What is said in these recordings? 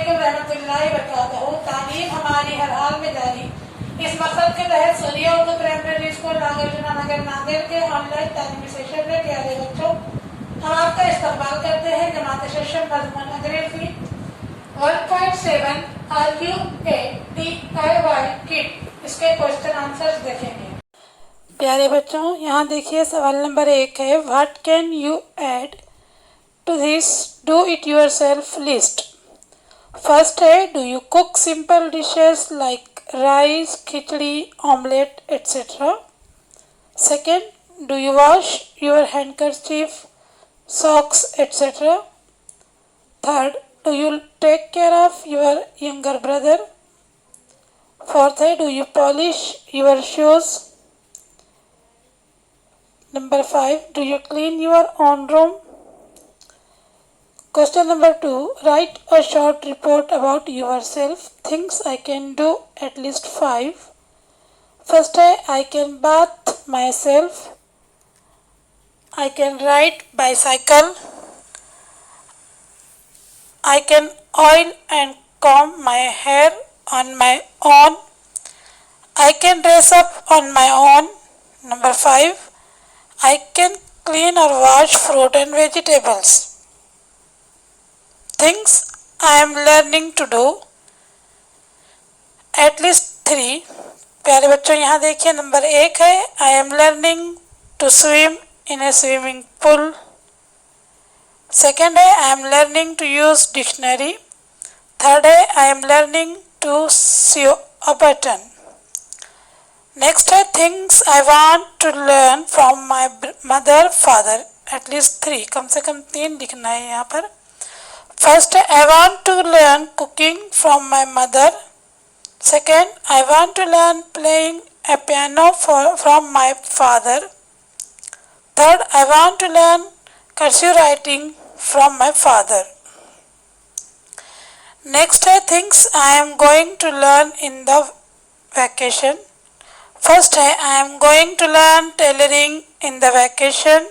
अलैकुम रहमतुल्लाहि व बरकातहू। तालीम हमारी हर हाल में जारी। इस मकसद के तहत सूर्या उर्दू प्राइमरी स्कूल नागरजुना नगर नांदेड़ के ऑनलाइन तालीमी सेशन में प्यारे बच्चों, हम आपका इस्तकबाल करते हैं। जमात सेशन मजमून अंग्रेजी 1.7 RQATIY किट, इसके क्वेश्चन आंसर्स देखेंगे। प्यारे बच्चों, यहाँ देखिए सवाल नंबर 1 है, what can you add to this do it yourself list. First है, do you cook simple dishes like rice, khichdi, omelette etcetera. Second, do you wash your handkerchief, socks, etc. Third, do you take care of your younger brother? Fourth, do you polish your shoes? Number 5, do you clean your own room? Question number 2, write a short report about yourself. Things I can do at least 5. First, I can bath myself. I can ride bicycle. I can oil and comb my hair on my own. I can dress up on my own. Number 5, I can clean or wash fruit and vegetables. Things I am learning to do at least 3. प्यारे बच्चों, यहाँ देखिए number 1 है, I am learning to swim in a swimming pool. Second है, I am learning to use dictionary. Third है, I am learning to sew a button. Next है, things I want to learn from my mother, father. At least 3, कम से कम 3 लिखना है यहाँ पर। First है, I want to learn cooking from my mother. Second, I want to learn playing a piano from my father. Third, I want to learn cursive writing from my father. Next है, things I am going to learn in the vacation. First है, I am going to learn tailoring in the vacation.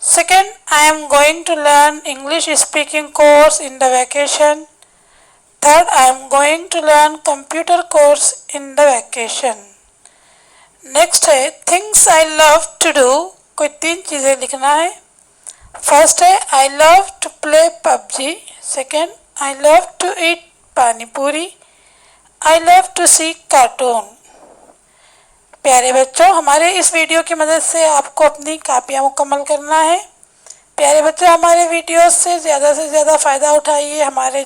Second, I am going to learn English speaking course in the vacation. Third, I am going to learn computer course in the vacation. Next है, things I love to do. कोई 3 चीज़ें लिखना है। First है, I love to play PUBG. Second, I love to eat pani puri. I love to see cartoon. प्यारे बच्चों, हमारे इस वीडियो की मदद से आपको अपनी कापियाँ मुकम्मल करना है। प्यारे बच्चों, हमारे वीडियोस से ज़्यादा फ़ायदा उठाइए। हमारे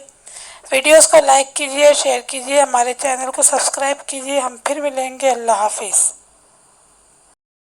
वीडियोस को लाइक कीजिए, शेयर कीजिए, हमारे चैनल को सब्सक्राइब कीजिए। हम फिर मिलेंगे। अल्लाह हाफिज़।